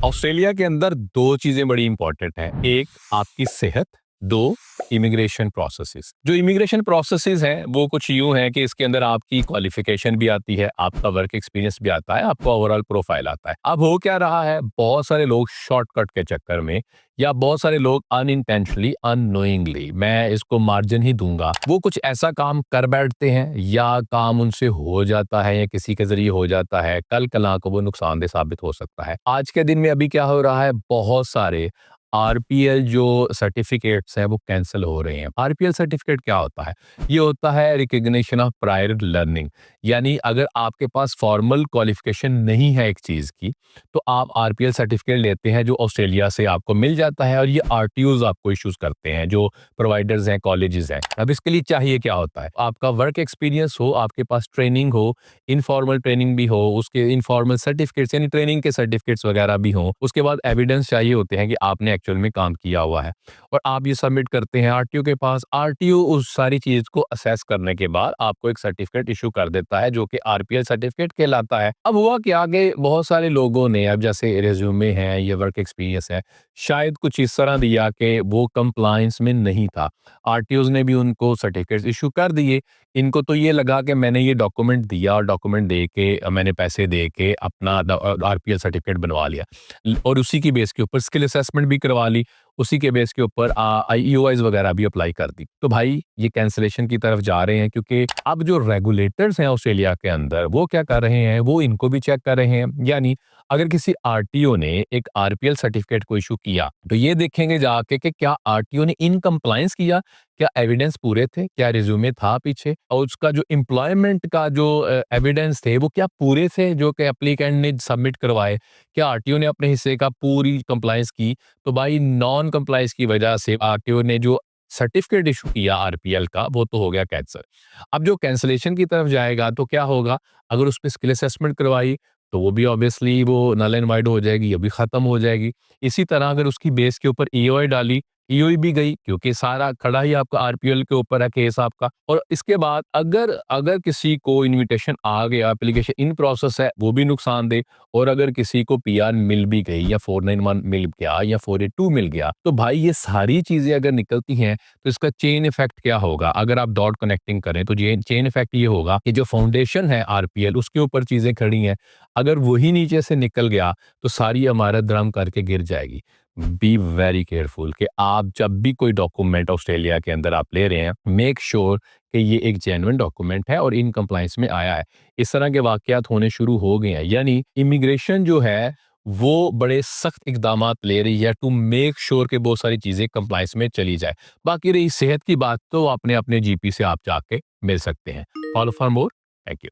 Australia के अंदर 2 चीज़ें बड़ी इम्पोर्टेंट हैं। एक आपकी सेहत, 2 इमिग्रेशन प्रोसेसेस। जो इमिग्रेशन प्रोसेसेस हैं, वो कुछ यूँ हैं कि इसके अंदर आपकी क्वालिफ़िकेशन भी आती है, आपका वर्क एक्सपीरियंस भी आता है, आपका ओवरऑल प्रोफ़ाइल आता है। अब हो क्या रहा है, बहुत सारे लोग शॉर्टकट के चक्कर में या बहुत सारे लोग अनइंटेंशनली, अननोइंगली, मैं इसको मार्जिन ही दूँगा, वो कुछ ऐसा काम कर बैठते हैं या काम उनसे हो जाता है या किसी के ज़रिए हो जाता है, कल-कल को वो नुकसानदेह साबित हो सकता है। आज के दिन में अभी क्या हो रहा है, बहुत सारे आरपीएल जो सर्टिफिकेट्स हैं वो कैंसल हो रहे हैं। आरपीएल सर्टिफिकेट क्या होता है? ये होता है रिकॉग्निशन ऑफ प्रायर लर्निंग, यानी अगर आपके पास फॉर्मल क्वालिफिकेशन नहीं है एक चीज़ की, तो आप आरपीएल सर्टिफिकेट लेते हैं जो ऑस्ट्रेलिया से आपको मिल जाता है और ये आरटीओज़ आपको इश्यूज़ करते हैं जो प्रोवाइडर्स हैं, कॉलेजेस हैं। अब इसके लिए चाहिए क्या होता है? आपका वर्क एक्सपीरियंस हो, आपके पास ट्रेनिंग हो, इनफॉर्मल ट्रेनिंग भी हो, उसके इनफॉर्मल सर्टिफिकेट्स यानी ट्रेनिंग के सर्टिफिकेट्स वगैरह भी हों। उसके बाद एविडेंस चाहिए होते हैं कि आपने एक्चुअल में काम किया हुआ है और आप ये सबमिट करते हैं आरटीओ के पास। आरटीओ उस सारी चीज़ को असेस करने के बाद आपको एक सर्टिफिकेट इश्यू कर देता है जो कि आरपीएल सर्टिफिकेट कहलाता है। अब हुआ क्या कि बहुत सारे लोगों ने अब जैसे रिज्यूमे है या वर्क एक्सपीरियंस है, शायद कुछ इस तरह दिया कि वो कंप्लायंस में नहीं था। आरटीओज़ ने भी उनको सर्टिफिकेट्स इश्यू कर दिए। इनको तो ये लगा कि मैंने ये डॉक्यूमेंट दिया और डॉक्यूमेंट दे के मैंने पैसे दे के अपना आरपीएल सर्टिफिकेट बनवा लिया और उसी की बेस के ऊपर स्किल असेसमेंट भी करवा ली, उसी के बेस के ऊपर ईओआईज वगैरह भी अप्लाई कर दी। तो भाई ये कैंसलेशन की तरफ जा रहे हैं क्योंकि अब जो रेगुलेटर्स हैं ऑस्ट्रेलिया के अंदर वो क्या कर रहे हैं, वो इनको भी चेक कर रहे हैं। यानी अगर किसी आरटीओ ने एक आरपीएल सर्टिफिकेट को इशू किया तो ये देखेंगे जाके कि क्या आरटीओ ने इन कंप्लायंस किया, क्या एविडेंस पूरे थे, क्या रिज्यूमे था पीछे और उसका जो एम्प्लॉयमेंट का जो एविडेंस थे वो क्या पूरे थे जो कि एप्लीकेंट ने सबमिट करवाए, क्या आरटीओ ने अपने हिस्से का पूरी कंप्लायंस की। तो भाई नॉन कंप्लायंस की वजह से आरटीओ ने जो सर्टिफिकेट इशू किया आरपीएल का वो तो हो गया कैंसल। अब जो कैंसलेशन की तरफ जाएगा तो क्या होगा, अगर उस पे स्किल असेसमेंट करवाई तो वो भी ऑब्वियसली वो नल एंड वाइड हो जाएगी, ये भी खत्म हो जाएगी। इसी तरह अगर उसकी बेस के ऊपर ईओआई डाली, ईओआई भी गई क्योंकि सारा खड़ा ही आपका आरपीएल के ऊपर है केस आपका। और इसके बाद अगर अगर किसी को इनविटेशन आ गया, एप्लीकेशन इन प्रोसेस है, वो भी नुकसानदेह। और अगर किसी को पीआर मिल भी गई या 491 मिल गया या 482 मिल गया, तो भाई ये सारी चीज़ें अगर निकलती हैं तो इसका चेन इफेक्ट क्या होगा? अगर आप डॉट कनेक्टिंग करें तो ये चेन इफेक्ट ये होगा कि जो फाउंडेशन है आरपीएल उसके ऊपर चीज़ें खड़ी हैं, अगर वही नीचे से निकल गया तो सारी इमारत धड़म करके गिर जाएगी। बी वेरी केयरफुल कि आप जब भी कोई डॉक्यूमेंट ऑस्ट्रेलिया के अंदर आप ले रहे हैं, मेक श्योर कि ये एक जेन्युइन डॉक्यूमेंट है और इन कंप्लायंस में आया है। इस तरह के वाकयात होने शुरू हो गए हैं, यानी इमिग्रेशन जो है वो बड़े सख्त इकदामात ले रही है टू मेक श्योर कि बहुत सारी चीज़ें कंप्लायंस में चली जाए। बाकी रही सेहत की बात तो अपने अपने जीपी से आप जाके मिल सकते हैं। Follow for more. Thank you.